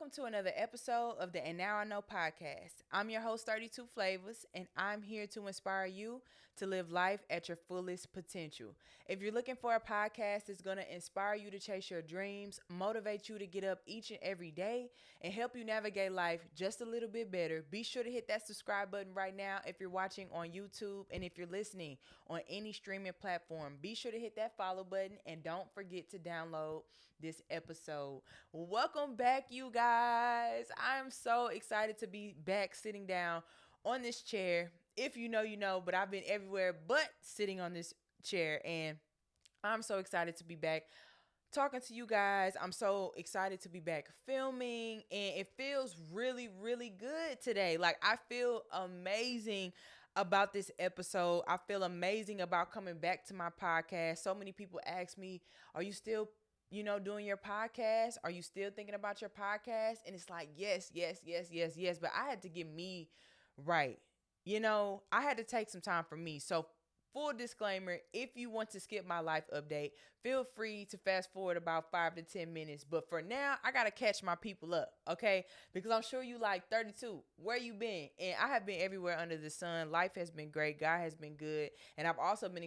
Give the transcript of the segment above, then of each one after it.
welcome to another episode of the And Now I Know podcast. I'm your host, 32 Flavazz, and I'm here to inspire you to live life at your fullest potential. If you're looking for a podcast that's going to inspire you to chase your dreams, motivate you to get up each and every day, and help you navigate life just a little bit better, be sure to hit that subscribe button right now if you're watching on YouTube, and if you're listening on any streaming platform, be sure to hit that follow button, and don't forget to download this episode. Welcome back, you guys. I'm so excited to be back sitting down on this chair. If you know, you know, but I've been everywhere but sitting on this chair, and I'm so excited to be back talking to you guys. I'm so excited to be back filming, and it feels really, really good today. Like, I feel amazing about this episode. I feel amazing about coming back to my podcast. So many people ask me, are you still doing your podcast? Are you still thinking about your podcast? And it's like, yes, yes, yes, yes, yes. But I had to get me right. I had to take some time for me. So, full disclaimer, if you want to skip my life update, feel free to fast forward about 5 to 10 minutes. But for now, I got to catch my people up, okay? Because I'm sure you like 32. Where you been? And I have been everywhere under the sun. Life has been great. God has been good. And I've also been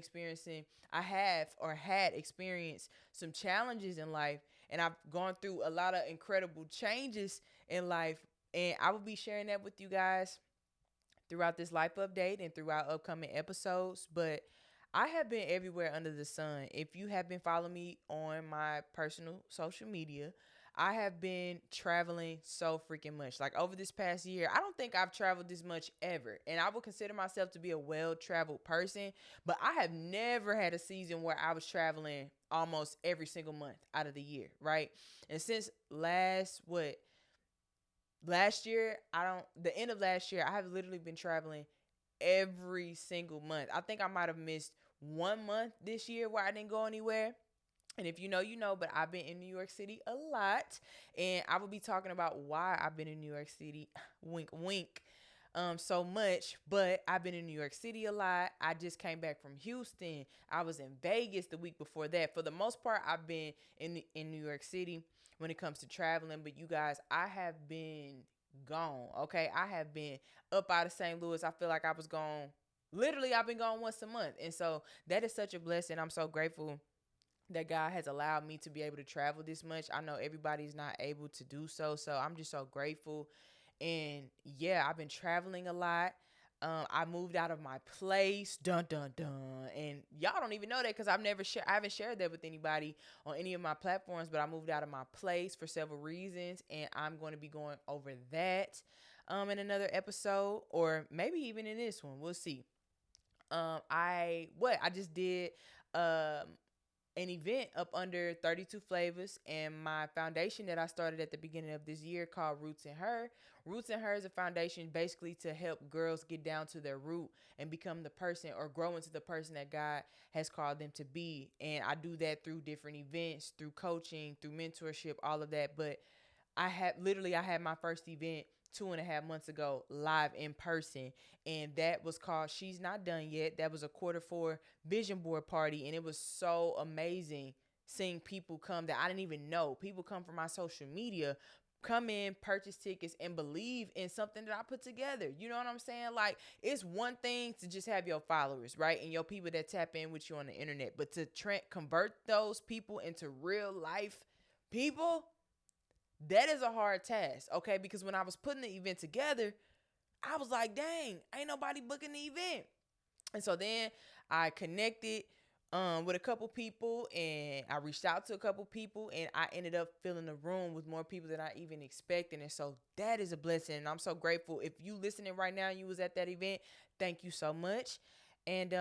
had experienced some challenges in life. And I've gone through a lot of incredible changes in life. And I will be sharing that with you guys throughout this life update and throughout upcoming episodes. But I have been everywhere under the sun. If you have been following me on my personal social media, I have been traveling so freaking much. Like, over this past year, I don't think I've traveled this much ever. And I would consider myself to be a well-traveled person, but I have never had a season where I was traveling almost every single month out of the year, right? And since last year, the end of last year, I have literally been traveling every single month. I think I might have missed 1 month this year where I didn't go anywhere. And if you know, you know, but I've been in New York City a lot. And I will be talking about why I've been in New York City, wink, wink, so much. But I've been in New York City a lot. I just came back from Houston. I was in Vegas the week before that. For the most part, I've been in New York City when it comes to traveling. But you guys, I have been gone, okay? I have been up out of St. Louis. I feel like I was gone. Literally, I've been gone once a month. And so that is such a blessing. I'm so grateful that God has allowed me to be able to travel this much. I know everybody's not able to do so. So I'm just so grateful. And yeah, I've been traveling a lot. I moved out of my place, dun dun dun, and y'all don't even know that because I haven't shared that with anybody on any of my platforms. But I moved out of my place for several reasons, and I'm going to be going over that in another episode, or maybe even in this one. We'll see. I just did an event up under 32 Flavors, and my foundation that I started at the beginning of this year called Roots in Her. Roots in Her is a foundation basically to help girls get down to their root and become the person, or grow into the person that God has called them to be. And I do that through different events, through coaching, through mentorship, all of that. But I had my first event 2.5 months ago, live in person, and that was called She's Not Done Yet. That was a Q4 vision board party, and it was so amazing seeing people come that I didn't even know. People come from my social media, come in, purchase tickets, and believe in something that I put together. You know what I'm saying? Like, it's one thing to just have your followers, right, and your people that tap in with you on the internet, but to convert those people into real life people, that is a hard task, okay? Because when I was putting the event together, I was like, dang, ain't nobody booking the event. And so then I connected with a couple people, and I reached out to a couple people, and I ended up filling the room with more people than I even expected. And so that is a blessing, and I'm so grateful. If you listening right now and you was at that event, thank you so much. And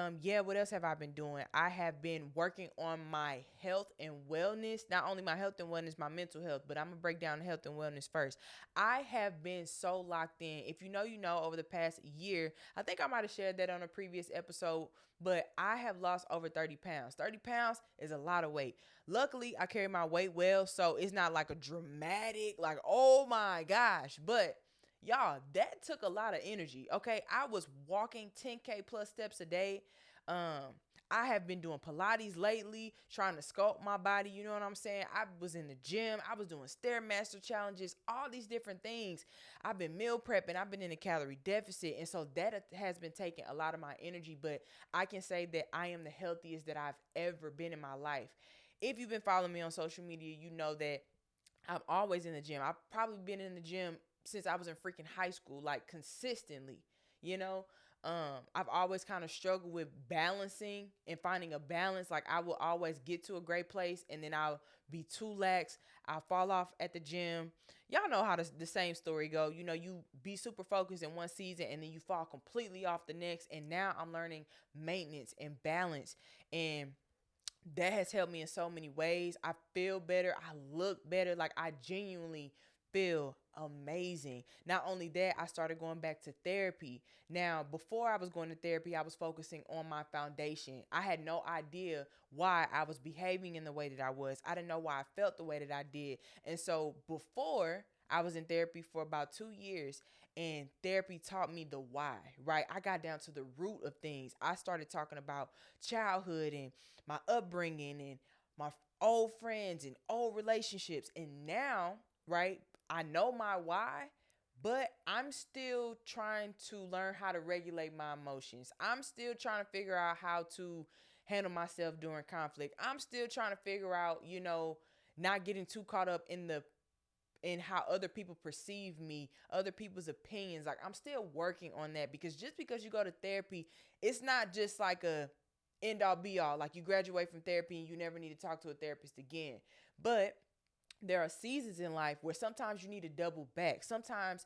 what else have I been doing? I have been working on my health and wellness. Not only my health and wellness, my mental health, but I'm gonna break down health and wellness first. I have been so locked in. If you know, you know, over the past year, I think I might have shared that on a previous episode, but I have lost over 30 pounds. 30 pounds is a lot of weight. Luckily, I carry my weight well, so it's not like a dramatic, like, oh my gosh, but y'all, that took a lot of energy. Okay, I was walking 10K plus steps a day. I have been doing Pilates lately, trying to sculpt my body. You know what I'm saying? I was in the gym. I was doing Stairmaster challenges, all these different things. I've been meal prepping. I've been in a calorie deficit. And so that has been taking a lot of my energy. But I can say that I am the healthiest that I've ever been in my life. If you've been following me on social media, you know that I'm always in the gym. I've probably been in the gym since I was in freaking high school, like consistently, you know. I've always kind of struggled with balancing and finding a balance. Like I will always get to a great place and then I'll be too lax. I'll fall off at the gym. Y'all know how the same story go. You know, you be super focused in one season and then you fall completely off the next. And now I'm learning maintenance and balance. And that has helped me in so many ways. I feel better. I look better. Like I genuinely feel amazing. Not only that, I started going back to therapy. Now, before I was going to therapy, I was focusing on my foundation. I had no idea why I was behaving in the way that I was. I didn't know why I felt the way that I did. And so before I was in therapy for about 2 years, and therapy taught me the why, right? I got down to the root of things. I started talking about childhood and my upbringing and my old friends and old relationships. And now, right, I know my why, but I'm still trying to learn how to regulate my emotions. I'm still trying to figure out how to handle myself during conflict. I'm still trying to figure out, not getting too caught up in how other people perceive me, other people's opinions. Like I'm still working on that, because just because you go to therapy, it's not just like a end all be all. Like you graduate from therapy and you never need to talk to a therapist again. But there are seasons in life where sometimes you need to double back. Sometimes,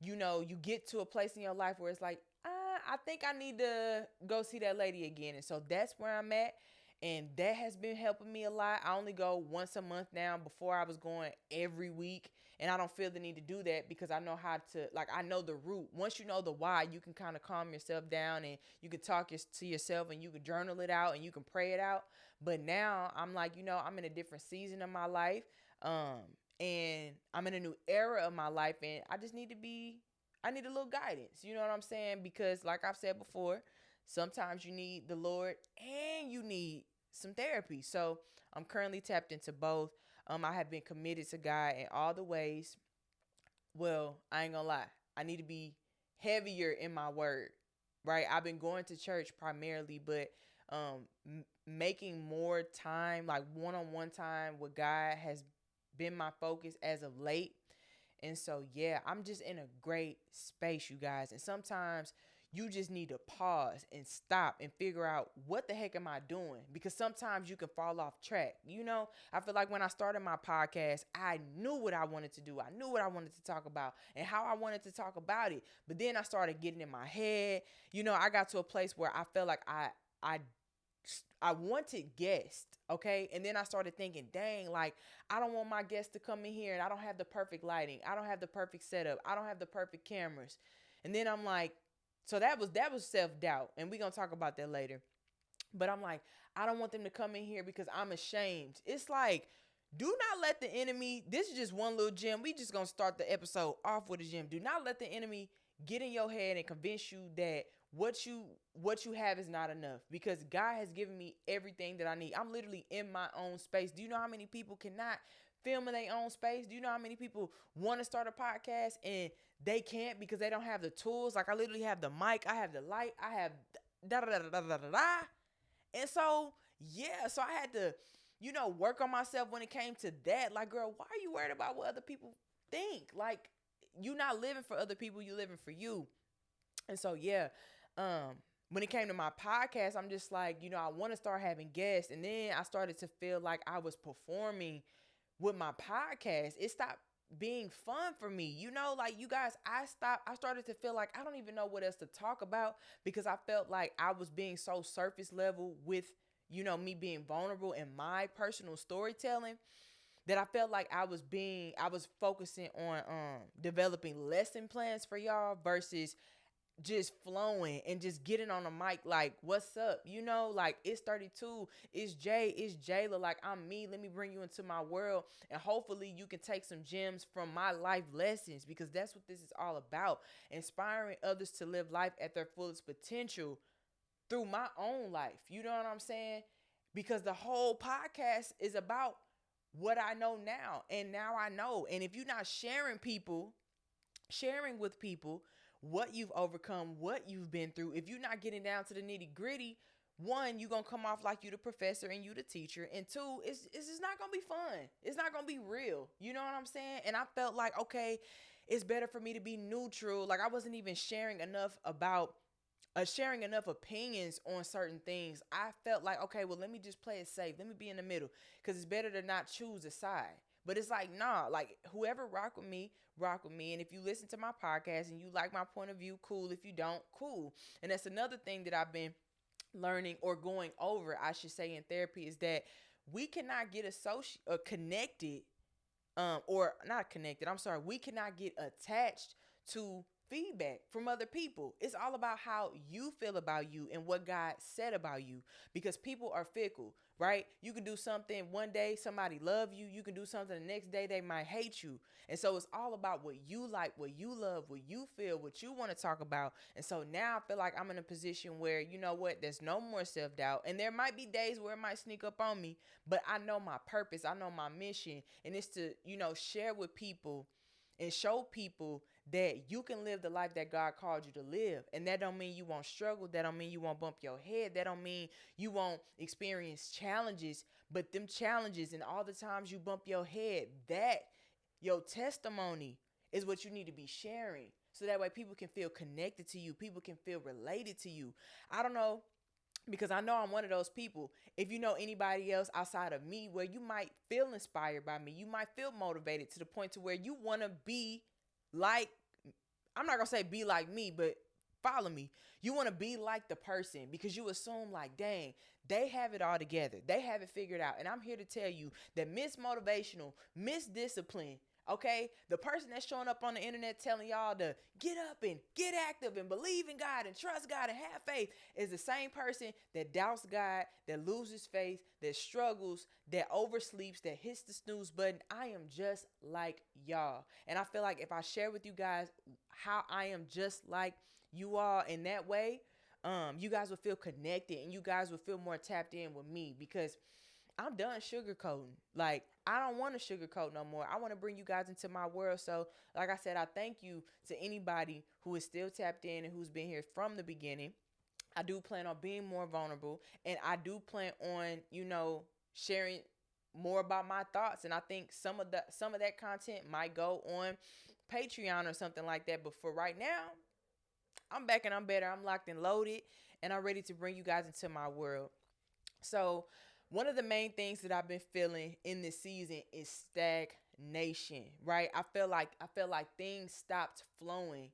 you get to a place in your life where it's like, I think I need to go see that lady again. And so that's where I'm at. And that has been helping me a lot. I only go once a month now. Before I was going every week. And I don't feel the need to do that because I know how to, like, I know the root. Once you know the why, you can kind of calm yourself down and you can talk to yourself and you can journal it out and you can pray it out. But now I'm like, I'm in a different season of my life. Um, and I'm in a new era of my life and I need a little guidance. You know what I'm saying? Because like I've said before, sometimes you need the Lord and you need some therapy. So I'm currently tapped into both. I have been committed to God in all the ways. Well, I ain't gonna lie. I need to be heavier in my word, right? I've been going to church primarily, but making more time, like one-on-one time with God, has been my focus as of late. And so, yeah, I'm just in a great space, you guys. And sometimes you just need to pause and stop and figure out, what the heck am I doing? Because sometimes you can fall off track. I feel like when I started my podcast, I knew what I wanted to do. I knew what I wanted to talk about and how I wanted to talk about it. But then I started getting in my head. I got to a place where I felt like I wanted guests, okay? And then I started thinking, dang, like, I don't want my guests to come in here and I don't have the perfect lighting. I don't have the perfect setup. I don't have the perfect cameras. And then I'm like, so that was self-doubt. And we're going to talk about that later. But I'm like, I don't want them to come in here because I'm ashamed. It's like, do not let the enemy, this is just one little gem. We just going to start the episode off with a gem. Do not let the enemy get in your head and convince you that what you have is not enough, because God has given me everything that I need. I'm literally in my own space. Do you know how many people cannot film in their own space? Do you know how many people want to start a podcast and they can't because they don't have the tools? Like I literally have the mic, I have the light, I have da da da da da da da. And so, yeah, so I had to, work on myself when it came to that. Like, girl, why are you worried about what other people think? Like, you're not living for other people, you're living for you. And so, yeah, when it came to my podcast, I'm just like, I want to start having guests. And then I started to feel like I was performing with my podcast. It stopped being fun for me. Like, you guys, I started to feel like I don't even know what else to talk about, because I felt like I was being so surface level with, me being vulnerable in my personal storytelling, that I felt like I was focusing on developing lesson plans for y'all versus just flowing and just getting on the mic like, what's up? Like, it's 32, it's Jay, it's Jayla, like, I'm me. Let me bring you into my world, and hopefully you can take some gems from my life lessons, because that's what this is all about. Inspiring others to live life at their fullest potential through my own life. You know what I'm saying? Because the whole podcast is about what I know now. And now I know. And if you're not sharing with people what you've overcome, what you've been through, if you're not getting down to the nitty gritty, one, you're going to come off like you the professor and you the teacher. And two, it's just not going to be fun. It's not going to be real. You know what I'm saying? And I felt like, okay, it's better for me to be neutral. Like I wasn't even sharing enough opinions on certain things. I felt like, okay, well, let me just play it safe. Let me be in the middle because it's better to not choose a side. But it's like, nah, like whoever rock with me, rock with me. And if you listen to my podcast and you like my point of view, cool. If you don't, cool. And that's another thing that I've been learning or going over, I should say, in therapy is that we cannot get connected, or not connected. I'm sorry. We cannot get attached to feedback from other people. It's all about how you feel about you and what God said about you, because people are fickle, right? You can do something one day, somebody love you. You can do something the next day, they might hate you. And so it's all about what you like, what you love, what you feel, what you want to talk about. And so now I feel like I'm in a position where, you know what, there's no more self-doubt. And there might be days where it might sneak up on me, but I know my purpose. I know my mission. And it's to, share with people and show people that you can live the life that God called you to live. And that don't mean you won't struggle. That don't mean you won't bump your head. That don't mean you won't experience challenges. But them challenges and all the times you bump your head, that your testimony is what you need to be sharing. So that way people can feel connected to you. People can feel related to you. I don't know, because I know I'm one of those people. If you know anybody else outside of me where you might feel inspired by me, you might feel motivated to the point to where you want to be like, I'm not going to say be like me, but follow me. You want to be like the person because you assume like, dang, they have it all together. They have it figured out. And I'm here to tell you that Miss Motivational, Miss Discipline, okay, the person that's showing up on the internet telling y'all to get up and get active and believe in God and trust God and have faith is the same person that doubts God, that loses faith, that struggles, that oversleeps, that hits the snooze button. I am just like y'all. And I feel like if I share with you guys how I am just like you all in that way, you guys will feel connected and you guys will feel more tapped in with me, because I'm done sugarcoating. Like, I don't want to sugarcoat no more. I want to bring you guys into my world. So, like I said, I thank you to anybody who is still tapped in and who's been here from the beginning. I do plan on being more vulnerable, and I do plan on, sharing more about my thoughts. And I think some of that content might go on Patreon or something like that. But for right now, I'm back and I'm better. I'm locked and loaded, and I'm ready to bring you guys into my world. So, one of the main things that I've been feeling in this season is stagnation, right? I feel like things stopped flowing.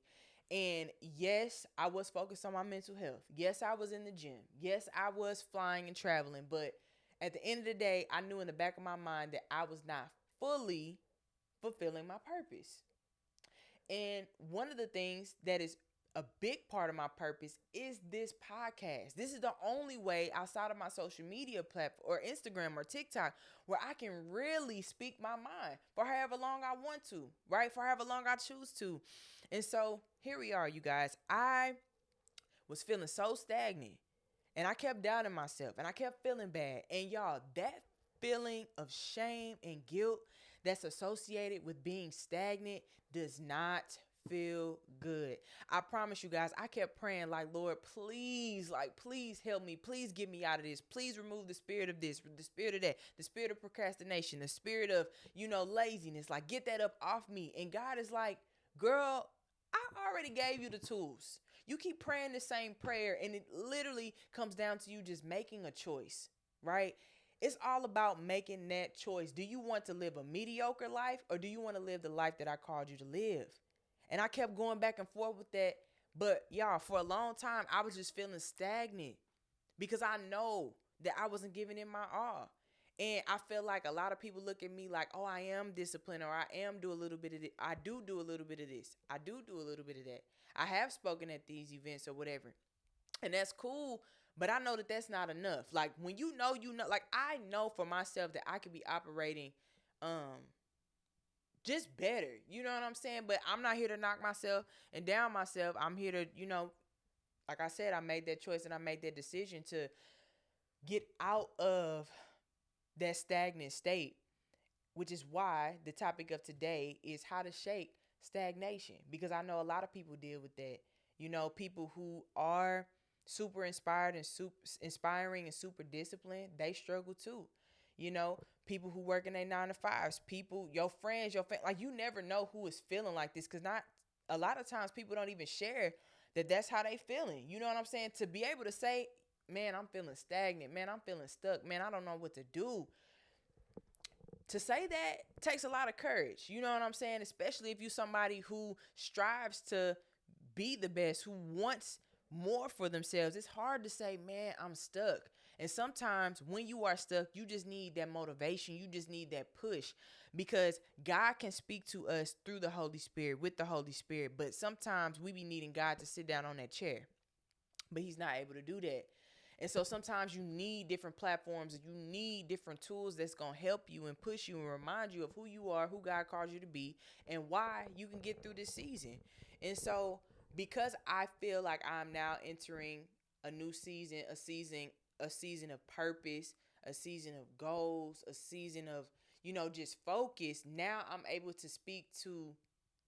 And yes, I was focused on my mental health. Yes, I was in the gym. Yes, I was flying and traveling. But at the end of the day, I knew in the back of my mind that I was not fully fulfilling my purpose. And one of the things that is a big part of my purpose is this podcast. This is the only way outside of my social media platform or Instagram or TikTok where I can really speak my mind for however long I want to, right? For however long I choose to. And so here we are, you guys. I was feeling so stagnant, and I kept doubting myself, and I kept feeling bad. And y'all, that feeling of shame and guilt that's associated with being stagnant does not feel good. I promise you guys, I kept praying like, Lord, please help me. Please get me out of this. Please remove the spirit of this, the spirit of that, the spirit of procrastination, the spirit of, laziness. Like, get that up off me. And God is like, girl, I already gave you the tools. You keep praying the same prayer, and it literally comes down to you just making a choice, right? It's all about making that choice. Do you want to live a mediocre life, or do you want to live the life that I called you to live? And I kept going back and forth with that. But y'all, for a long time, I was just feeling stagnant because I know that I wasn't giving it my all. And I feel like a lot of people look at me like, oh, I am disciplined, or I am do a little bit of this. I do a little bit of this. I do a little bit of that. I have spoken at these events or whatever. And that's cool. But I know that that's not enough. Like, when like, I know for myself that I could be operating just better. You know what I'm saying? But I'm not here to knock myself and down myself. I'm here to, like I said, I made that choice and I made that decision to get out of that stagnant state, which is why the topic of today is how to shake stagnation, because I know a lot of people deal with that. You know, people who are super inspired and super inspiring and super disciplined, they struggle too. You know, people who work in their 9 to 5s, people, your friends, your family, like you never know who is feeling like this, because not a lot of times people don't even share that that's how they feeling. You know what I'm saying? To be able to say, man, I'm feeling stagnant, man, I'm feeling stuck, man, I don't know what to do, to say that takes a lot of courage. You know what I'm saying? Especially if you somebody who strives to be the best, who wants more for themselves. It's hard to say, man, I'm stuck. And sometimes when you are stuck, you just need that motivation. You just need that push, because God can speak to us through the Holy Spirit, with the Holy Spirit. But sometimes we be needing God to sit down on that chair, but he's not able to do that. And so sometimes you need different platforms and you need different tools that's going to help you and push you and remind you of who you are, who God calls you to be, and why you can get through this season. And so because I feel like I'm now entering a new season, a season of purpose, a season of goals, a season of, just focus, now I'm able to speak to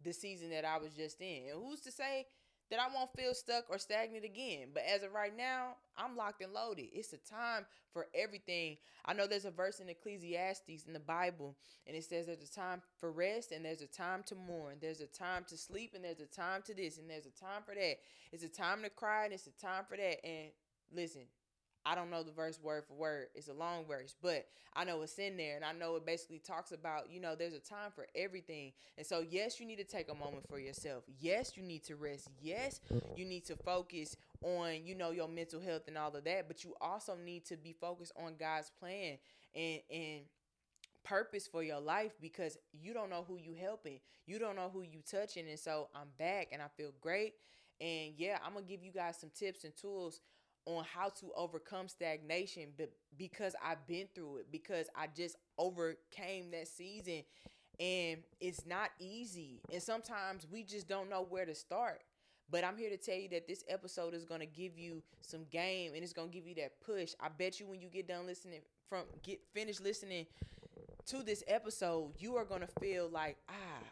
the season that I was just in. And who's to say that I won't feel stuck or stagnant again? But as of right now, I'm locked and loaded. It's a time for everything. I know there's a verse in Ecclesiastes in the Bible, and it says there's a time for rest and there's a time to mourn. There's a time to sleep and there's a time to this and there's a time for that. It's a time to cry and it's a time for that. And listen, I don't know the verse word for word. It's a long verse, but I know it's in there. And I know it basically talks about, there's a time for everything. And so, yes, you need to take a moment for yourself. Yes, you need to rest. Yes, you need to focus on, your mental health and all of that. But you also need to be focused on God's plan and purpose for your life, because you don't know who you helping. You don't know who you touching. And so I'm back and I feel great. And yeah, I'm going to give you guys some tips and tools on how to overcome stagnation, but because I've been through it, because I just overcame that season, and it's not easy. And sometimes we just don't know where to start. But I'm here to tell you that this episode is going to give you some game and it's going to give you that push. I bet you when you get done listening get finished listening to this episode, you are going to feel like,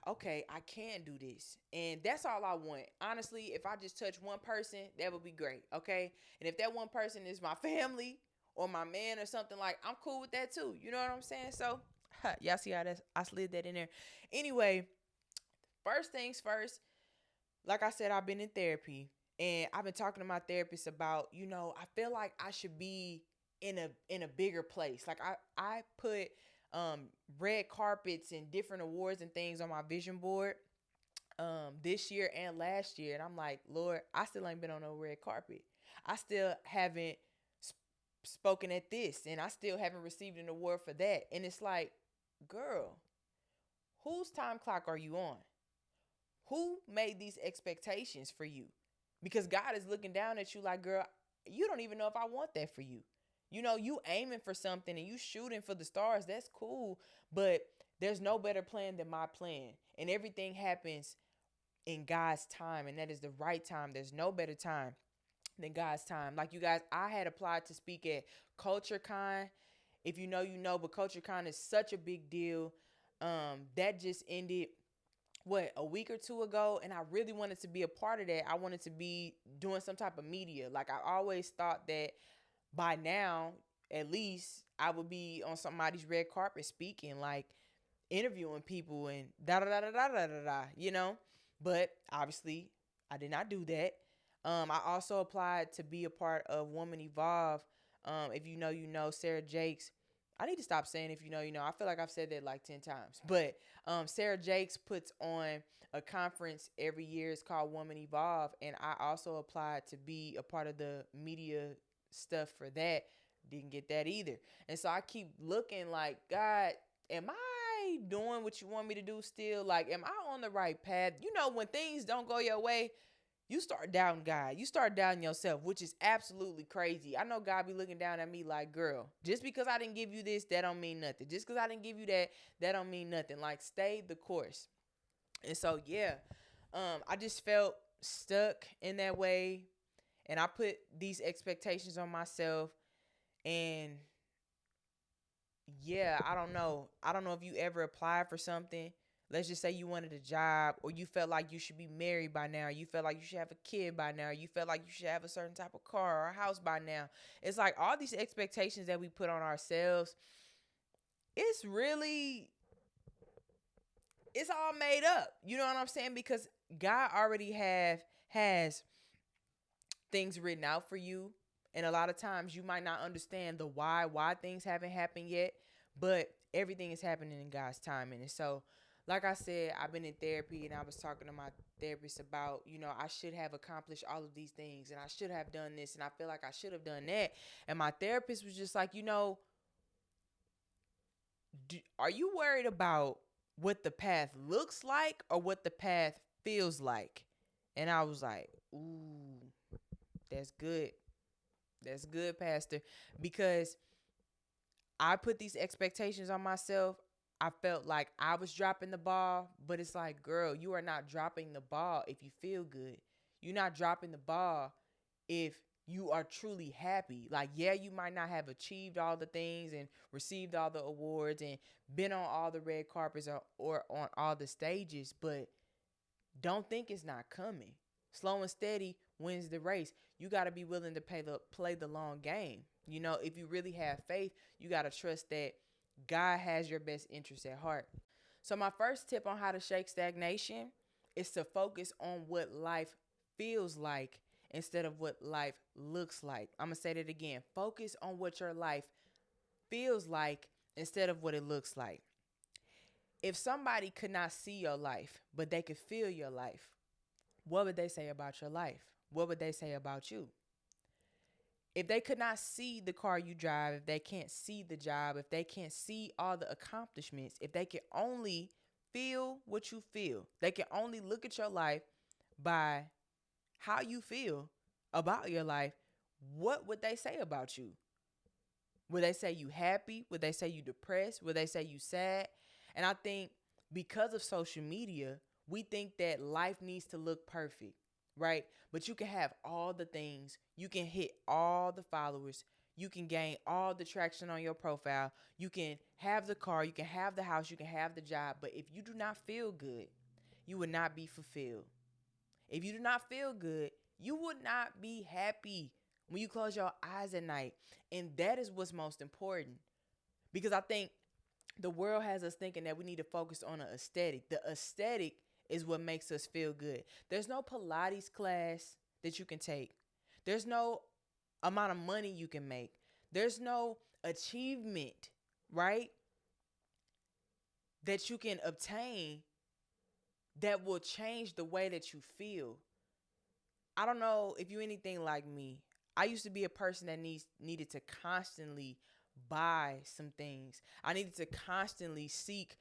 okay, I can do this. And that's all I want. Honestly, if I just touch one person, that would be great. Okay. And if that one person is my family or my man or something, like, I'm cool with that too. You know what I'm saying? So y'all see how I slid that in there. Anyway, first things first, like I said, I've been in therapy and I've been talking to my therapist about, I feel like I should be in a bigger place. Like I put red carpets and different awards and things on my vision board this year and last year, and I'm like, Lord, I still ain't been on no red carpet. I still haven't spoken at this, and I still haven't received an award for that. And it's like, girl, whose time clock are you on? Who made these expectations for you? Because God is looking down at you like, girl, you don't even know if I want that for you. You aiming for something and you shooting for the stars. That's cool. But there's no better plan than my plan. And everything happens in God's time. And that is the right time. There's no better time than God's time. Like, you guys, I had applied to speak at CultureCon. If you know, you know, but CultureCon is such a big deal. That just ended a week or two ago, and I really wanted to be a part of that. I wanted to be doing some type of media. Like, I always thought that by now, at least, I would be on somebody's red carpet speaking, like interviewing people and da da da da da da da, But obviously, I did not do that. I also applied to be a part of Woman Evolve. If you know, you know, Sarah Jakes. I need to stop saying if you know, you know. I feel like I've said that like 10 times. But Sarah Jakes puts on a conference every year. It's called Woman Evolve. And I also applied to be a part of the media stuff for that. Didn't get that either. And so I keep looking like, God, am I doing what you want me to do still? Like, am I on the right path? When things don't go your way, you start doubting God. You start doubting yourself, which is absolutely crazy. I know God be looking down at me like, girl, just because I didn't give you this, that don't mean nothing. Just because I didn't give you that, that don't mean nothing. Like, stay the course. And so, yeah, I just felt stuck in that way. And I put these expectations on myself. And yeah, I don't know. I don't know if you ever applied for something. Let's just say you wanted a job, or you felt like you should be married by now. You felt like you should have a kid by now. You felt like you should have a certain type of car or a house by now. It's like all these expectations that we put on ourselves, it's really, it's all made up. You know what I'm saying? Because God already has things written out for you. And a lot of times you might not understand the why things haven't happened yet, but everything is happening in God's timing. And so, like I said, I've been in therapy, and I was talking to my therapist about, I should have accomplished all of these things, and I should have done this, and I feel like I should have done that. And my therapist was just like, are you worried about what the path looks like or what the path feels like? And I was like, ooh, that's good. That's good, Pastor. Because I put these expectations on myself. I felt like I was dropping the ball, but it's like, girl, you are not dropping the ball if you feel good. You're not dropping the ball if you are truly happy. Like, yeah, you might not have achieved all the things and received all the awards and been on all the red carpets, or on all the stages, but don't think it's not coming. Slow and steady wins the race. You got to be willing to play the long game. If you really have faith, you got to trust that God has your best interest at heart. So my first tip on how to shake stagnation is to focus on what life feels like instead of what life looks like. I'm going to say that again. Focus on what your life feels like instead of what it looks like. If somebody could not see your life, but they could feel your life, what would they say about your life? What would they say about you? If they could not see the car you drive, if they can't see the job, if they can't see all the accomplishments, if they can only feel what you feel, they can only look at your life by how you feel about your life, what would they say about you? Would they say you happy? Would they say you depressed? Would they say you sad? And I think because of social media, we think that life needs to look perfect, right? But you can have all the things. You can hit all the followers. You can gain all the traction on your profile. You can have the car. You can have the house. You can have the job. But if you do not feel good, you will not be fulfilled. If you do not feel good, you would not be happy when you close your eyes at night. And that is what's most important. Because I think the world has us thinking that we need to focus on an aesthetic. The aesthetic is what makes us feel good. There's no Pilates class that you can take. There's no amount of money you can make. There's no achievement, right, that you can obtain that will change the way that you feel. I don't know if you're anything like me. I used to be a person that needed to constantly buy some things. I needed to constantly seek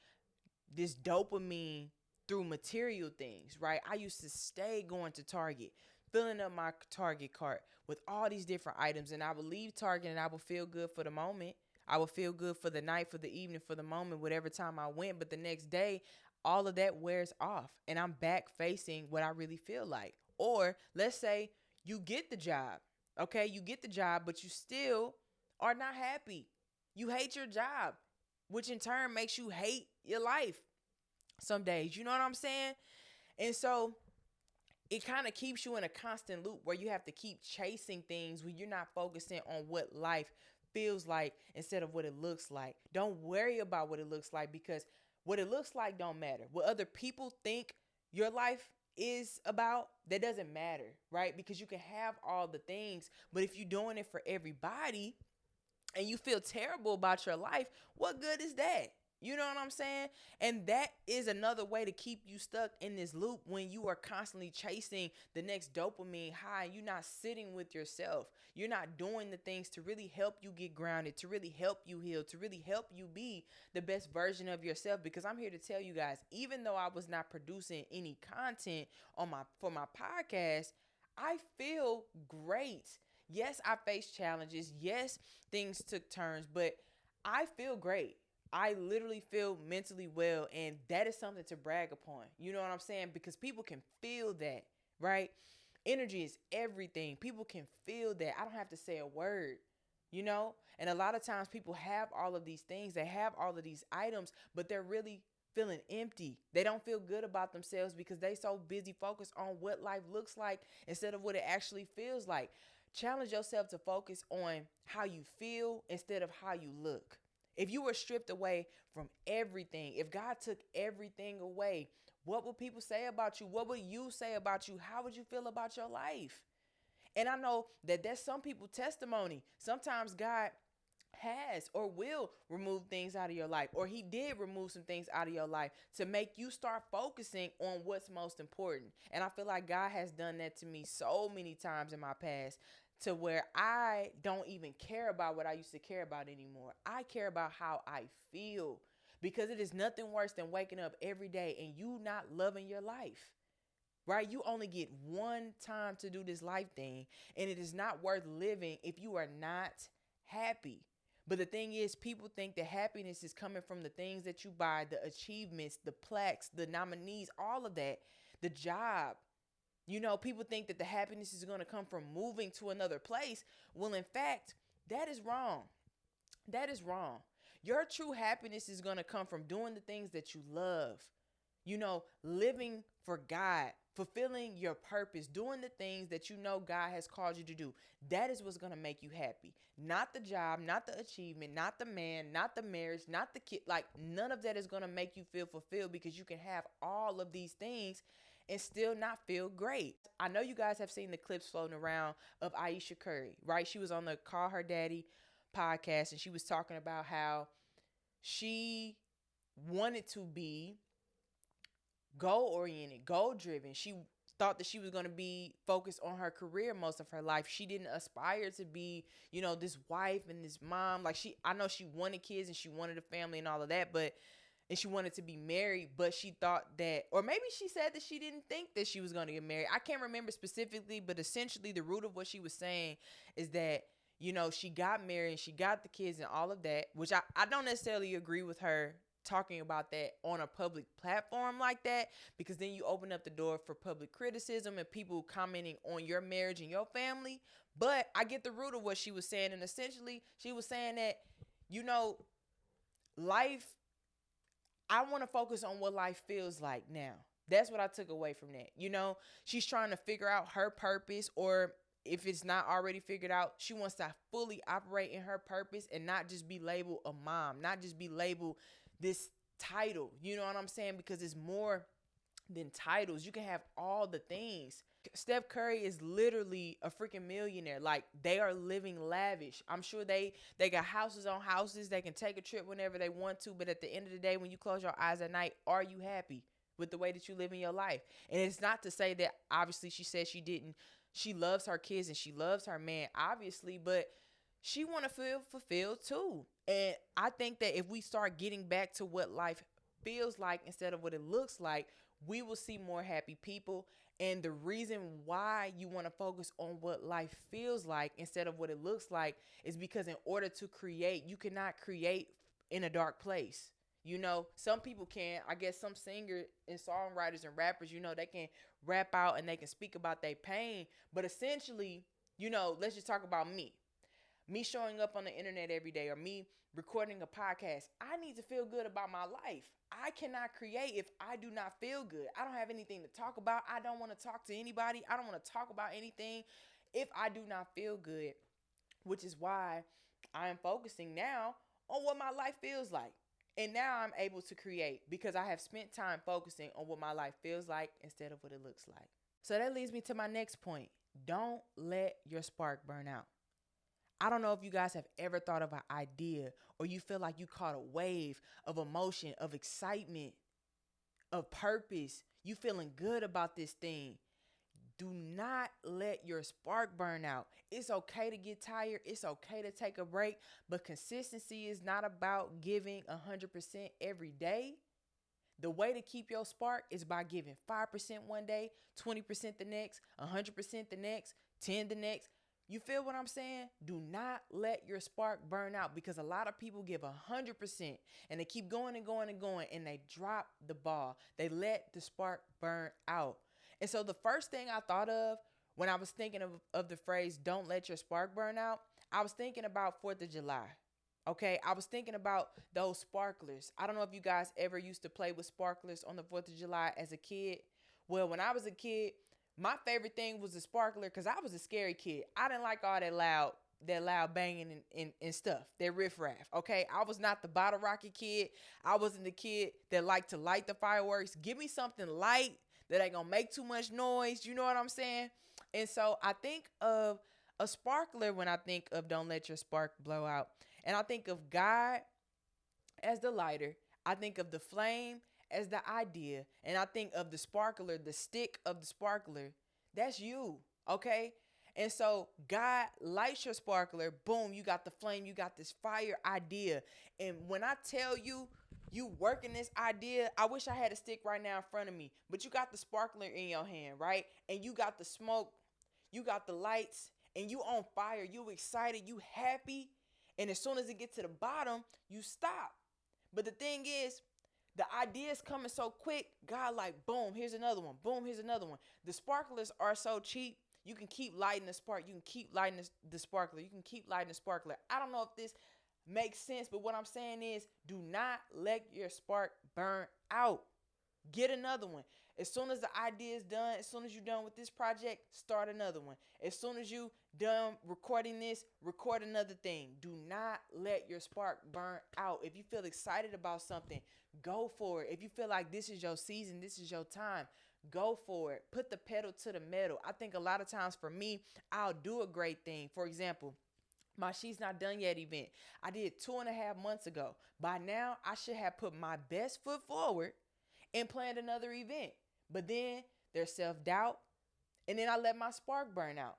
this dopamine through material things, right? I used to stay going to Target, filling up my Target cart with all these different items, and I would leave Target and I would feel good for the moment. I would feel good for the night, for the evening, for the moment, whatever time I went. But the next day, all of that wears off and I'm back facing what I really feel like. Or let's say you get the job, okay? You get the job, but you still are not happy. You hate your job, which in turn makes you hate your life some days. You know what I'm saying? And so it kind of keeps you in a constant loop where you have to keep chasing things when you're not focusing on what life feels like instead of what it looks like. Don't worry about what it looks like, because what it looks like don't matter. What other people think your life is about, that doesn't matter, right? Because you can have all the things, but if you're doing it for everybody and you feel terrible about your life, what good is that? You know what I'm saying? And that is another way to keep you stuck in this loop when you are constantly chasing the next dopamine high. You're not sitting with yourself. You're not doing the things to really help you get grounded, to really help you heal, to really help you be the best version of yourself. Because I'm here to tell you guys, even though I was not producing any content for my podcast, I feel great. Yes, I faced challenges. Yes, things took turns, but I feel great. I literally feel mentally well, and that is something to brag upon. You know what I'm saying? Because people can feel that, right? Energy is everything. People can feel that. I don't have to say a word, you know? And a lot of times people have all of these things, they have all of these items, but they're really feeling empty. They don't feel good about themselves because they so busy focused on what life looks like instead of what it actually feels like. Challenge yourself to focus on how you feel instead of how you look. If you were stripped away from everything, if God took everything away, what would people say about you? What would you say about you? How would you feel about your life? And I know that that's some people's testimony. Sometimes God has or will remove things out of your life, or he did remove some things out of your life to make you start focusing on what's most important. And I feel like God has done that to me so many times in my past, to where I don't even care about what I used to care about anymore. I care about how I feel, because it is nothing worse than waking up every day and you not loving your life. Right? You only get one time to do this life thing, and it is not worth living if you are not happy. But the thing is, people think that happiness is coming from the things that you buy, the achievements, the plaques, the nominees, all of that, the job. You know, people think that the happiness is going to come from moving to another place. Well, in fact, that is wrong. That is wrong. Your true happiness is going to come from doing the things that you love. You know, living for God, fulfilling your purpose, doing the things that you know God has called you to do. That is what's going to make you happy. Not the job, not the achievement, not the man, not the marriage, not the kid. Like, none of that is going to make you feel fulfilled, because you can have all of these things and still not feel great. I know you guys have seen the clips floating around of Aisha Curry, right? She was on the Call Her Daddy podcast, and she was talking about how she wanted to be goal oriented, goal driven. She thought that she was going to be focused on her career most of her life. She didn't aspire to be, you know, this wife and this mom. Like, I know she wanted kids and she wanted a family and all of that, and she wanted to be married, but she thought that, or maybe she said that she didn't think that she was going to get married. I can't remember specifically, but essentially the root of what she was saying is that, you know, she got married and she got the kids and all of that, which I don't necessarily agree with her talking about that on a public platform like that, because then you open up the door for public criticism and people commenting on your marriage and your family. But I get the root of what she was saying, and essentially she was saying that, you know, life, I want to focus on what life feels like now. That's what I took away from that. You know, she's trying to figure out her purpose, or if it's not already figured out, she wants to fully operate in her purpose and not just be labeled a mom, not just be labeled this title. You know what I'm saying? Because it's more than titles. You can have all the things. Steph Curry is literally a freaking millionaire. Like, they are living lavish. I'm sure they got houses on houses. They can take a trip whenever they want to. But at the end of the day, when you close your eyes at night, are you happy with the way that you live in your life? And it's not to say that, obviously, she said she didn't. She loves her kids and she loves her man, obviously, but she want to feel fulfilled too. And I think that if we start getting back to what life feels like instead of what it looks like, we will see more happy people. And the reason why you want to focus on what life feels like instead of what it looks like is because in order to create, you cannot create in a dark place. You know, some people can. I guess some singers and songwriters and rappers, you know, they can rap out and they can speak about their pain. But essentially, you know, let's just talk about me. Me showing up on the internet every day, or me recording a podcast. I need to feel good about my life. I cannot create if I do not feel good. I don't have anything to talk about. I don't want to talk to anybody. I don't want to talk about anything if I do not feel good, which is why I am focusing now on what my life feels like. And now I'm able to create because I have spent time focusing on what my life feels like instead of what it looks like. So that leads me to my next point. Don't let your spark burn out. I don't know if you guys have ever thought of an idea, or you feel like you caught a wave of emotion, of excitement, of purpose. You feeling good about this thing. Do not let your spark burn out. It's okay to get tired. It's okay to take a break, but consistency is not about giving 100% every day. The way to keep your spark is by giving 5% one day, 20% the next, 100% the next, 10 the next. You feel what I'm saying? Do not let your spark burn out, because a lot of people give 100% and they keep going and going and going, and they drop the ball. They let the spark burn out. And so the first thing I thought of When I was thinking of the phrase, don't let your spark burn out, I was thinking about 4th of July. Okay, I was thinking about those sparklers. I don't know if you guys ever used to play with sparklers on the 4th of July as a kid. Well, when I was a kid, my favorite thing was a sparkler because I was a scary kid. I didn't like all that loud banging and stuff, that riffraff. Okay, I was not the bottle rocket kid. I wasn't the kid that liked to light the fireworks. Give me something light that ain't gonna make too much noise. You know what I'm saying? And so I think of a sparkler when I think of don't let your spark blow out. And I think of God as the lighter. I think of the flame as the idea. And I think of the sparkler, the stick of the sparkler. That's you. Okay. And so God lights your sparkler. Boom. You got the flame. You got this fire idea. And when I tell you, you working this idea, I wish I had a stick right now in front of me, but you got the sparkler in your hand, right? And you got the smoke, you got the lights, and you on fire. You excited, you happy. And as soon as it gets to the bottom, you stop. But the thing is, the idea is coming so quick. God like, boom, here's another one. Boom, here's another one. The sparklers are so cheap. You can keep lighting the spark. You can keep lighting the sparkler. You can keep lighting the sparkler. I don't know if this makes sense, but what I'm saying is, do not let your spark burn out. Get another one. As soon as the idea is done, as soon as you're done with this project, start another one. As soon as you done recording this, record another thing. Do not let your spark burn out. If you feel excited about something, go for it. If you feel like this is your season, this is your time, go for it. Put the pedal to the metal. I think a lot of times for me, I'll do a great thing. For example, my She's Not Done Yet event, I did 2.5 months ago. By now, I should have put my best foot forward and planned another event. But then there's self-doubt, and then I let my spark burn out.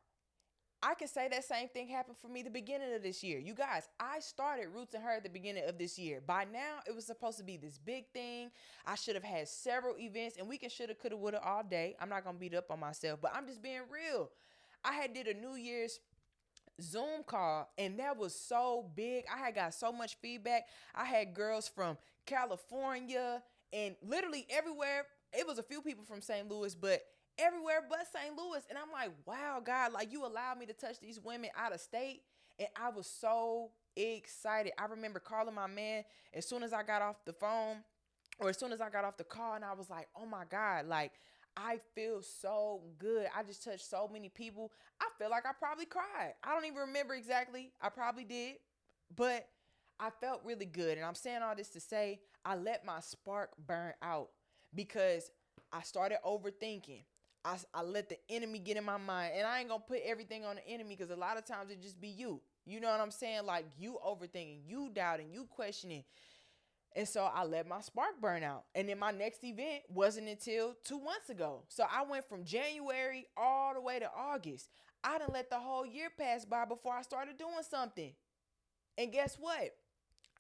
I can say that same thing happened for me the beginning of this year. You guys, I started Roots and Her at the beginning of this year. By now, it was supposed to be this big thing. I should have had several events, and we can shoulda, coulda, woulda all day. I'm not going to beat up on myself, but I'm just being real. I had did a New Year's Zoom call, and that was so big. I had got so much feedback. I had girls from California and literally everywhere. It was a few people from St. Louis, but everywhere but St. Louis. And I'm like, wow, God, like you allowed me to touch these women out of state. And I was so excited. I remember calling my man as soon as I got off the phone, or as soon as I got off the call, and I was like, oh my God, like I feel so good. I just touched so many people. I feel like I probably cried. I don't even remember exactly. I probably did, but I felt really good. And I'm saying all this to say, I let my spark burn out because I started overthinking. I let the enemy get in my mind, and I ain't gonna put everything on the enemy because a lot of times it just be you. You know what I'm saying? Like you overthinking, you doubting, you questioning. And so I let my spark burn out. And then my next event wasn't until 2 months ago. So I went from January all the way to August. I done let the whole year pass by before I started doing something. And guess what?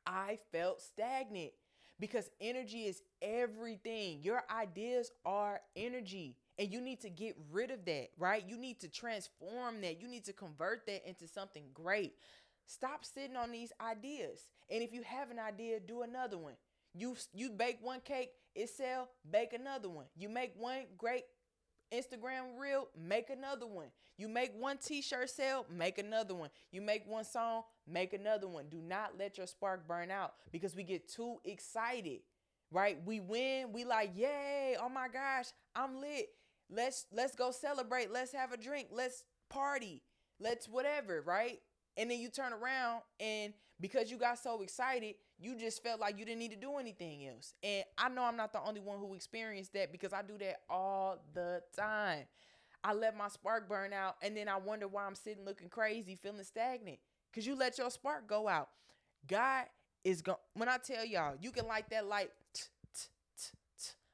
I felt stagnant because energy is everything. Your ideas are energy. And you need to get rid of that, right? You need to transform that. You need to convert that into something great. Stop sitting on these ideas. And if you have an idea, do another one. You bake one cake, it sell, bake another one. You make one great Instagram reel, make another one. You make one t-shirt sell, make another one. You make one song, make another one. Do not let your spark burn out because we get too excited, right? We win, we like, yay, oh my gosh, I'm lit. Let's go celebrate. Let's have a drink. Let's party. Let's whatever, right? And then you turn around, and because you got so excited, you just felt like you didn't need to do anything else. And I know I'm not the only one who experienced that because I do that all the time. I let my spark burn out, and then I wonder why I'm sitting looking crazy, feeling stagnant, because you let your spark go out. God is going, when I tell y'all, you can light that light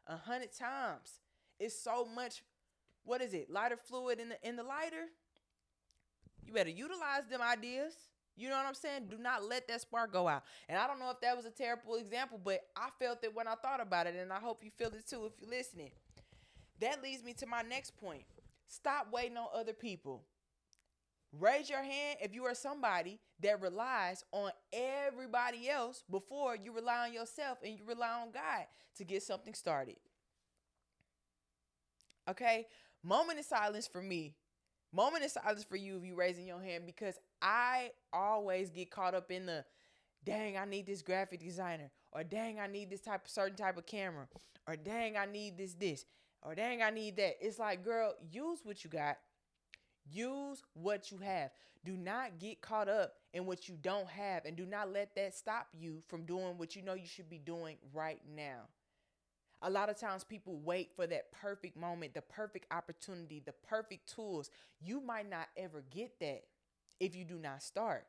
100 times. It's so much, what is it, lighter fluid in the lighter? You better utilize them ideas. You know what I'm saying? Do not let that spark go out. And I don't know if that was a terrible example, but I felt it when I thought about it, and I hope you feel it too if you're listening. That leads me to my next point. Stop waiting on other people. Raise your hand if you are somebody that relies on everybody else before you rely on yourself and you rely on God to get something started. Okay? Moment of silence for me. Moment of silence for you if you raising your hand, because I always get caught up in the, dang, I need this graphic designer, or dang, I need this certain type of camera, or dang, I need this, or dang, I need that. It's like, girl, use what you got. Use what you have. Do not get caught up in what you don't have, and do not let that stop you from doing what you know you should be doing right now. A lot of times people wait for that perfect moment, the perfect opportunity, the perfect tools. You might not ever get that if you do not start.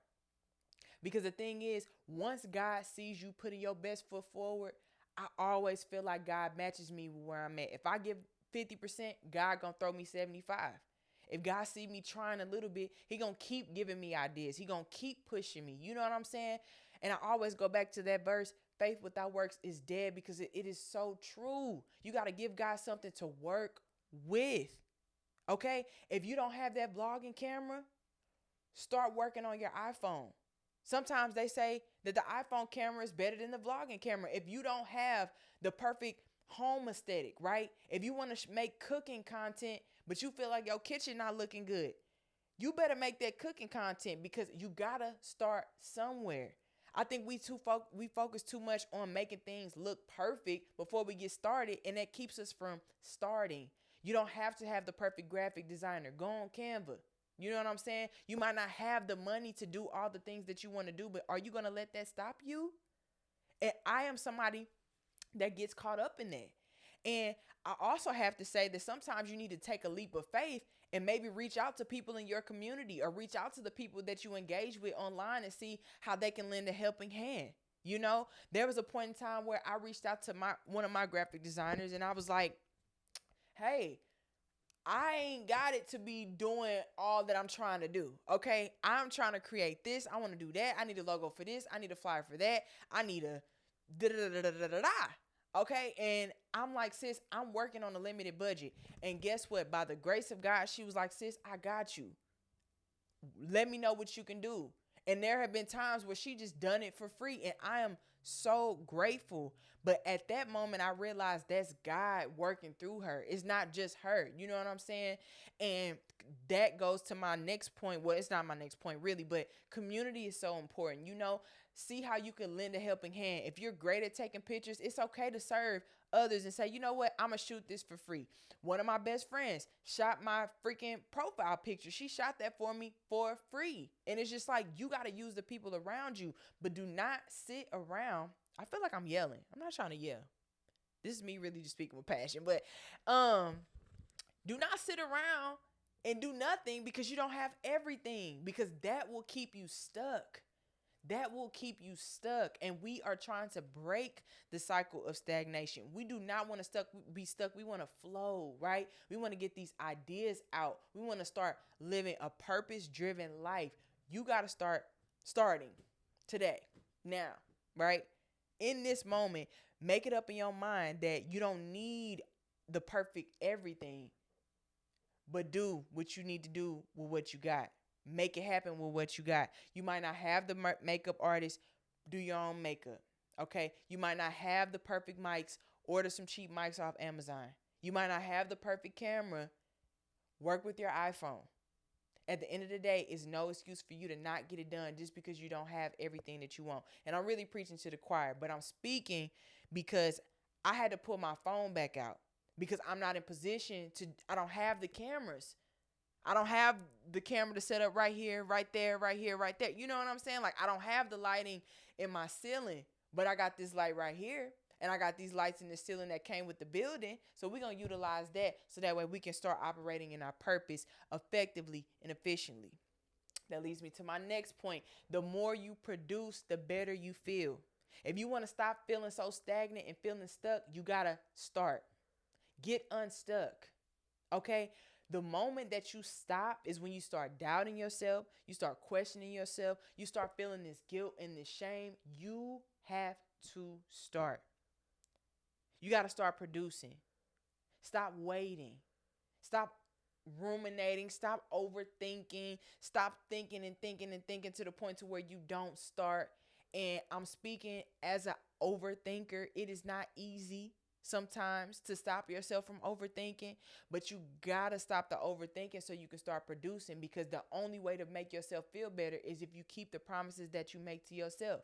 Because the thing is, once God sees you putting your best foot forward, I always feel like God matches me where I'm at. If I give 50%, God gonna throw me 75. If God see me trying a little bit, he gonna keep giving me ideas. He gonna keep pushing me. You know what I'm saying? And I always go back to that verse, faith without works is dead, because it is so true. You got to give God something to work with. Okay? If you don't have that vlogging camera, start working on your iPhone. Sometimes they say that the iPhone camera is better than the vlogging camera. If you don't have the perfect home aesthetic, right? If you want to make cooking content, but you feel like your kitchen not looking good, you better make that cooking content, because you gotta start somewhere. I think we focus too much on making things look perfect before we get started, and that keeps us from starting. You don't have to have the perfect graphic designer. Go on Canva. You know what I'm saying? You might not have the money to do all the things that you want to do, but are you going to let that stop you? And I am somebody that gets caught up in that. And I also have to say that sometimes you need to take a leap of faith and maybe reach out to people in your community, or reach out to the people that you engage with online, and see how they can lend a helping hand. You know, there was a point in time where I reached out to one of my graphic designers, and I was like, hey, I ain't got it to be doing all that I'm trying to do. Okay. I'm trying to create this. I want to do that. I need a logo for this. I need a flyer for that. I need a da da da da da da da. Okay. And I'm like, sis, I'm working on a limited budget. And guess what? By the grace of God, she was like, sis, I got you. Let me know what you can do. And there have been times where she just done it for free, and I am so grateful. But at that moment, I realized that's God working through her. It's not just her. You know what I'm saying? And that goes to my next point. Well, it's not my next point really, but community is so important. You know, see how you can lend a helping hand. If you're great at taking pictures, it's okay to serve others and say, you know what, I'm gonna shoot this for free. One of my best friends shot my freaking profile picture. She shot that for me for free. And it's just like, you got to use the people around you, but do not sit around. I feel like I'm yelling. I'm not trying to yell. This is me really just speaking with passion, but do not sit around and do nothing because you don't have everything, because that will keep you stuck. That will keep you stuck. And we are trying to break the cycle of stagnation. We do not want to be stuck. We want to flow, right? We want to get these ideas out. We want to start living a purpose-driven life. You got to starting today, now, right? In this moment, make it up in your mind that you don't need the perfect everything, but do what you need to do with what you got. Make it happen with what you got. You might not have the makeup artist. Do your own makeup. Okay. You might not have the perfect mics. Order some cheap mics off Amazon. You might not have the perfect camera. Work with your iPhone. At the end of the day, it's no excuse for you to not get it done just because you don't have everything that you want. And I'm really preaching to the choir, but I'm speaking because I had to pull my phone back out because I'm not in position I don't have the cameras. I don't have the camera to set up right here, right there, right here, right there. You know what I'm saying? Like, I don't have the lighting in my ceiling, but I got this light right here. And I got these lights in the ceiling that came with the building. So we're going to utilize that so that way we can start operating in our purpose effectively and efficiently. That leads me to my next point. The more you produce, the better you feel. If you want to stop feeling so stagnant and feeling stuck, you got to start. Get unstuck. Okay? The moment that you stop is when you start doubting yourself, you start questioning yourself, you start feeling this guilt and this shame. You have to start. You got to start producing. Stop waiting. Stop ruminating. Stop overthinking. Stop thinking and thinking and thinking to the point to where you don't start. And I'm speaking as an overthinker. It is not easy. sometimes to stop yourself from overthinking, but you gotta stop the overthinking so you can start producing, because the only way to make yourself feel better is if you keep the promises that you make to yourself.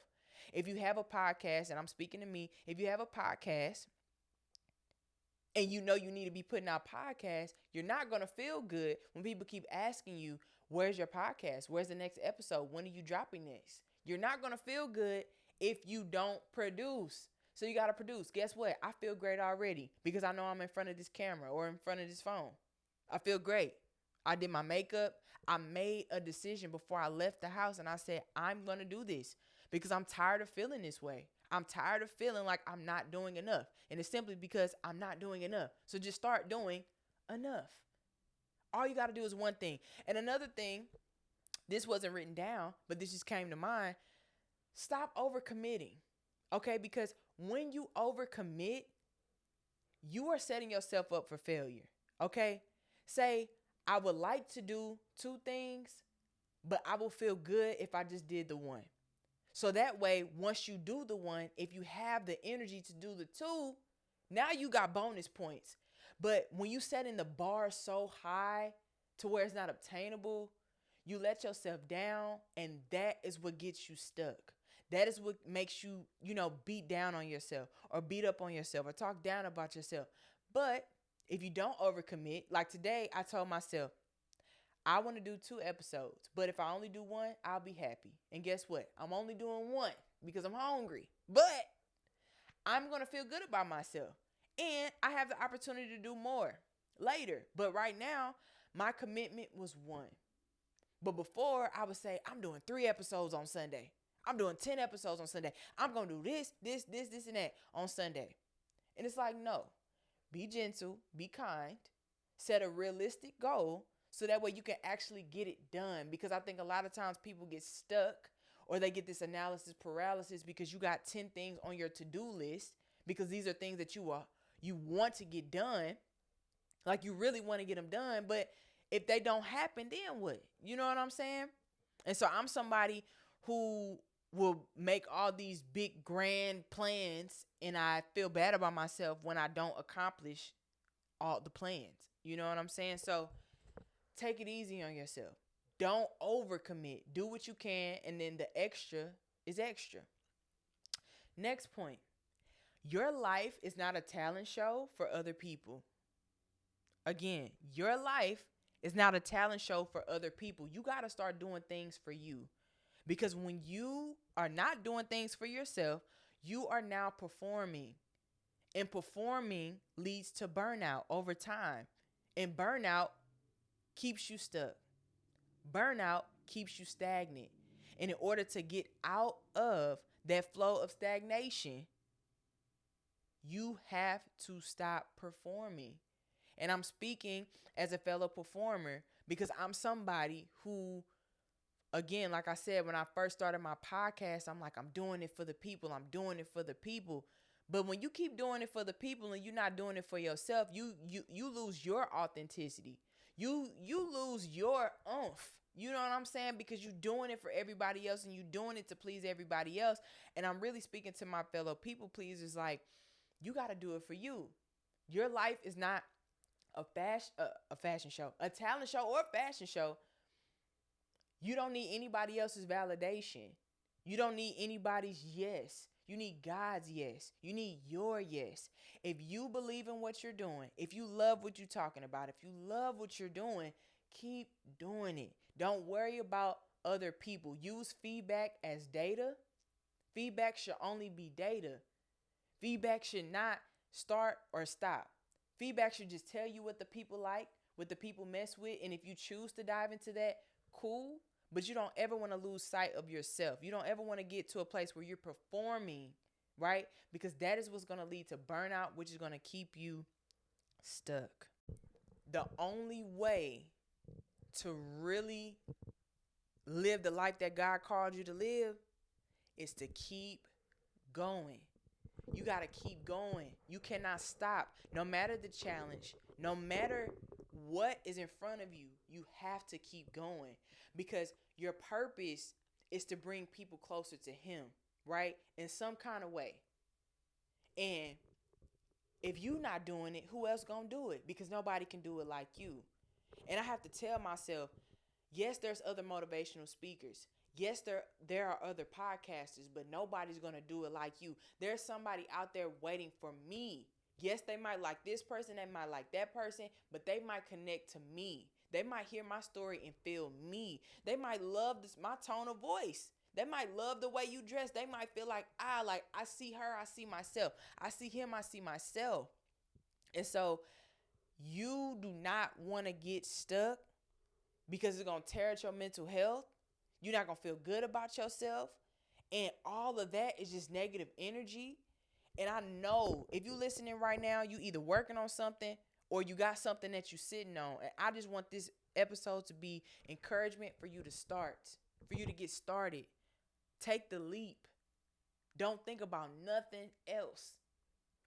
If you have a podcast, and I'm speaking to me, if you have a podcast and you know you need to be putting out podcasts, you're not going to feel good when people keep asking you, where's your podcast? Where's the next episode? When are you dropping this? You're not going to feel good if you don't produce. So you got to produce. Guess what? I feel great already because I know I'm in front of this camera or in front of this phone. I feel great. I did my makeup. I made a decision before I left the house, and I said, I'm going to do this because I'm tired of feeling this way. I'm tired of feeling like I'm not doing enough. And it's simply because I'm not doing enough. So just start doing enough. All you got to do is one thing. And another thing, this wasn't written down, but this just came to mind. Stop overcommitting. Okay? Because when you overcommit, you are setting yourself up for failure. Okay? Say, I would like to do 2 things, but I will feel good if I just did the one. So that way, once you do the one, if you have the energy to do the 2, now you got bonus points. But when you setting the bar so high to where it's not obtainable, you let yourself down, and that is what gets you stuck. That is what makes you, beat down on yourself or beat up on yourself or talk down about yourself. But if you don't overcommit, like today, I told myself, I want to do 2 episodes, but if I only do 1, I'll be happy. And guess what? I'm only doing 1 because I'm hungry, but I'm going to feel good about myself. And I have the opportunity to do more later. But right now, my commitment was 1. But before, I would say, I'm doing 3 episodes on Sunday. I'm doing 10 episodes on Sunday. I'm going to do this, and that on Sunday. And it's like, no, be gentle, be kind, set a realistic goal so that way you can actually get it done. Because I think a lot of times people get stuck or they get this analysis paralysis because you got 10 things on your to-do list because these are things that you want to get done. Like you really want to get them done. But if they don't happen, then what? You know what I'm saying? And so I'm somebody who will make all these big grand plans, and I feel bad about myself when I don't accomplish all the plans. You know what I'm saying? So take it easy on yourself. Don't overcommit. Do what you can, and then the extra is extra. Next point. Your life is not a talent show for other people. Again, your life is not a talent show for other people. You got to start doing things for you. Because when you are not doing things for yourself, you are now performing. And performing leads to burnout over time. And burnout keeps you stuck. Burnout keeps you stagnant. And in order to get out of that flow of stagnation, you have to stop performing. And I'm speaking as a fellow performer because I'm somebody who, again, like I said, when I first started my podcast, I'm like, I'm doing it for the people. I'm doing it for the people. But when you keep doing it for the people and you're not doing it for yourself, you lose your authenticity. You lose your oomph. You know what I'm saying? Because you're doing it for everybody else and you're doing it to please everybody else. And I'm really speaking to my fellow people pleasers, like, you got to do it for you. Your life is not a fashion show, a talent show, or a fashion show. You don't need anybody else's validation. You don't need anybody's yes. You need God's yes. You need your yes. If you believe in what you're doing, if you love what you're talking about, if you love what you're doing, keep doing it. Don't worry about other people. Use feedback as data. Feedback should only be data. Feedback should not start or stop. Feedback should just tell you what the people like, what the people mess with. And if you choose to dive into that, cool. But you don't ever want to lose sight of yourself. You don't ever want to get to a place where you're performing, right? Because that is what's going to lead to burnout, which is going to keep you stuck. The only way to really live the life that God called you to live is to keep going. You got to keep going. You cannot stop. No matter the challenge, no matter what is in front of you, you have to keep going because your purpose is to bring people closer to Him, right? In some kind of way. And If you not doing it, who else gonna do it? Because nobody can do it like you. And I have to tell myself, yes, there's other motivational speakers. Yes, there are other podcasters, but nobody's gonna do it like you. There's somebody out there waiting for me. Yes, they might like this person, they might like that person, but they might connect to me. They might hear my story and feel me. They might love my tone of voice. They might love the way you dress. They might feel like I see her, I see myself. I see him, I see myself. And so you do not want to get stuck because it's going to tear at your mental health. You're not going to feel good about yourself. And all of that is just negative energy. And I know if you're listening right now, you either working on something or you got something that you're sitting on. And I just want this episode to be encouragement for you to start, for you to get started. Take the leap. Don't think about nothing else.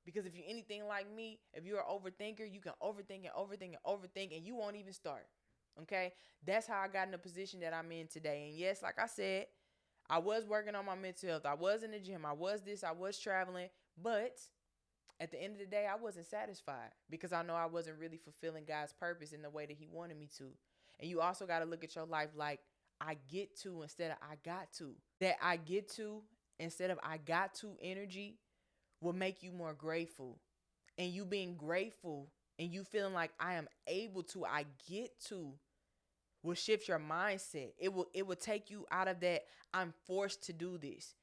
Because if you're anything like me, if you're an overthinker, you can overthink and overthink and overthink and you won't even start. Okay? That's how I got in the position that I'm in today. And yes, like I said, I was working on my mental health. I was in the gym. I was this. I was traveling. But at the end of the day, I wasn't satisfied because I know I wasn't really fulfilling God's purpose in the way that he wanted me to. And you also got to look at your life like I get to instead of I got to. That I get to instead of I got to energy will make you more grateful. And you being grateful and you feeling like I am able to, I get to, will shift your mindset. It will take you out of that I'm forced to do this.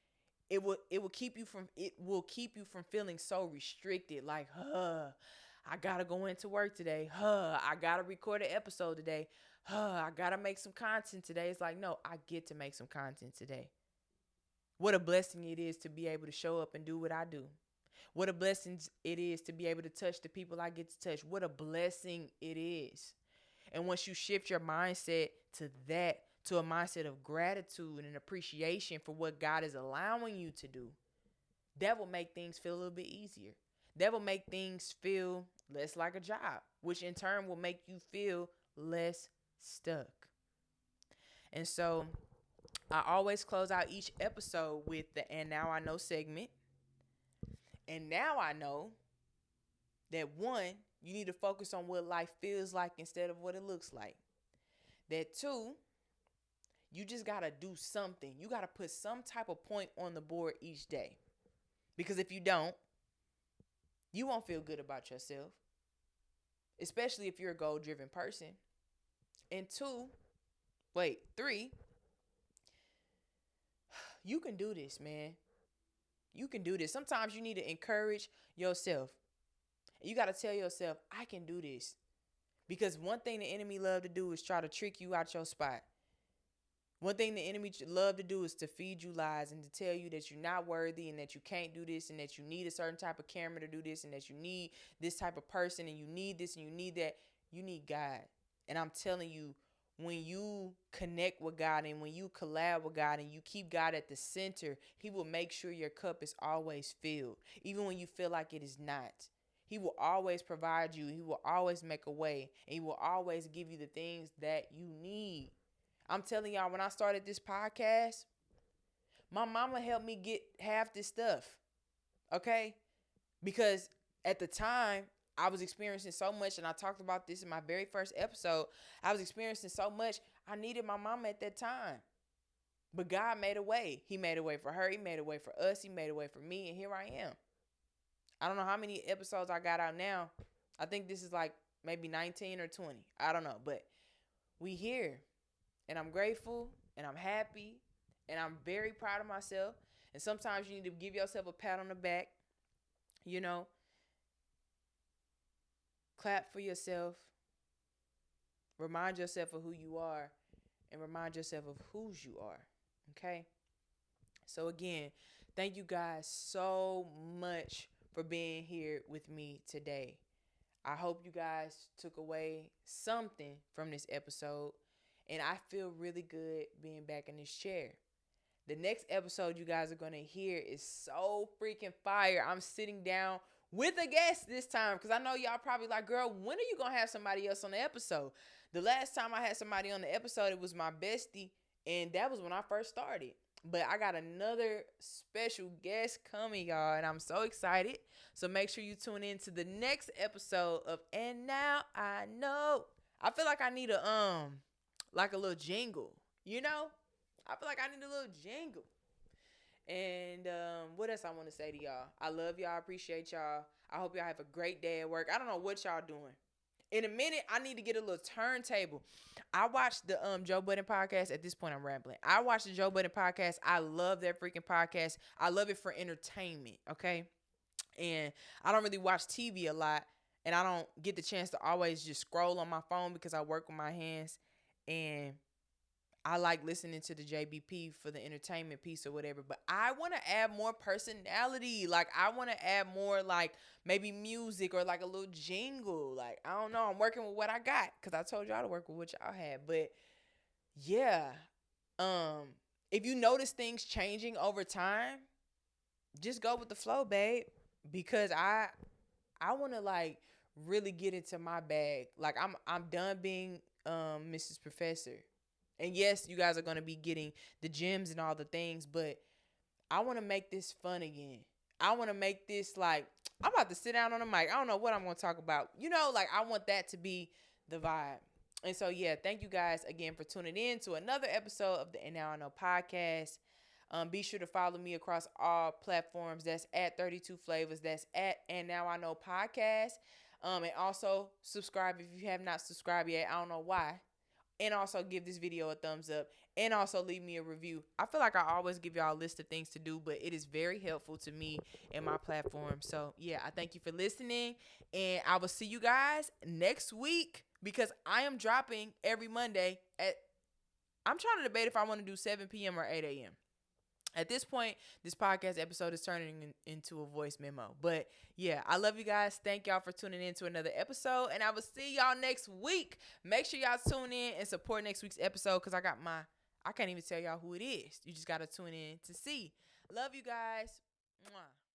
It will keep you from feeling so restricted, like, I gotta go into work today. I gotta record an episode today. I gotta make some content today. It's like, no, I get to make some content today. What a blessing it is to be able to show up and do what I do. What a blessing it is to be able to touch the people I get to touch. What a blessing it is. And once you shift your mindset to that, to a mindset of gratitude and appreciation for what God is allowing you to do, that will make things feel a little bit easier. That will make things feel less like a job, which in turn will make you feel less stuck. And so I always close out each episode with the "and now I know" segment. And now I know that one, you need to focus on what life feels like instead of what it looks like. That two, you just got to do something. You got to put some type of point on the board each day. Because if you don't, you won't feel good about yourself, especially if you're a goal-driven person. And three, you can do this, man. You can do this. Sometimes you need to encourage yourself. You got to tell yourself, I can do this. Because one thing the enemy love to do is try to trick you out your spot. One thing the enemy love to do is to feed you lies and to tell you that you're not worthy and that you can't do this and that you need a certain type of camera to do this and that you need this type of person and you need this and you need that. You need God. And I'm telling you, when you connect with God and when you collab with God and you keep God at the center, he will make sure your cup is always filled, even when you feel like it is not. He will always provide you. He will always make a way. And he will always give you the things that you need. I'm telling y'all, when I started this podcast, my mama helped me get half this stuff. Okay? Because at the time, I was experiencing so much, and I talked about this in my very first episode. I was experiencing so much. I needed my mama at that time. But God made a way. He made a way for her. He made a way for us. He made a way for me. And here I am. I don't know how many episodes I got out now. I think this is like maybe 19 or 20. I don't know. But we here. And I'm grateful. And I'm happy. And I'm very proud of myself. And sometimes you need to give yourself a pat on the back. You know. Clap for yourself. Remind yourself of who you are. And remind yourself of whose you are. Okay? So again, thank you guys so much for being here with me today. I hope you guys took away something from this episode. And I feel really good being back in this chair. The next episode you guys are going to hear is so freaking fire. I'm sitting down with a guest this time because I know y'all probably like, girl, when are you going to have somebody else on the episode? The last time I had somebody on the episode, it was my bestie, and that was when I first started. But I got another special guest coming, y'all, and I'm so excited. So make sure you tune in to the next episode of And Now I Know. I feel like I need a little jingle, you know? I feel like I need a little jingle. And what else I want to say to y'all? I love y'all. I appreciate y'all. I hope y'all have a great day at work. I don't know what y'all doing. In a minute, I need to get a little turntable. I watched the Joe Budden podcast. At this point, I'm rambling. I watched the Joe Budden podcast. I love that freaking podcast. I love it for entertainment. Okay, and I don't really watch TV a lot, and I don't get the chance to always just scroll on my phone because I work with my hands, and I like listening to the JBP for the entertainment piece or whatever, but I want to add more personality. Like, I want to add more, like, maybe music or like a little jingle. Like, I don't know. I'm working with what I got because I told y'all to work with what y'all had. But yeah, um, if you notice things changing over time, just go with the flow, babe. Because I want to like really get into my bag. Like, I'm done being Mrs. Professor. And yes, you guys are going to be getting the gems and all the things, but I want to make this fun again. I want to make this like, I'm about to sit down on the mic. I don't know what I'm going to talk about. You know, like, I want that to be the vibe. And so, yeah, thank you guys again for tuning in to another episode of the And Now I Know podcast. Be sure to follow me across all platforms. That's at 32 Flavors. That's at And Now I Know podcast. And also subscribe if you have not subscribed yet. I don't know why. And also give this video a thumbs up, and also leave me a review. I feel like I always give y'all a list of things to do, but it is very helpful to me and my platform. So yeah, I thank you for listening, and I will see you guys next week because I am dropping every Monday at, I'm trying to debate if I want to do 7 p.m. or 8 a.m. At this point, this podcast episode is turning into a voice memo. But yeah, I love you guys. Thank y'all for tuning in to another episode. And I will see y'all next week. Make sure y'all tune in and support next week's episode because I can't even tell y'all who it is. You just got to tune in to see. Love you guys. Mwah.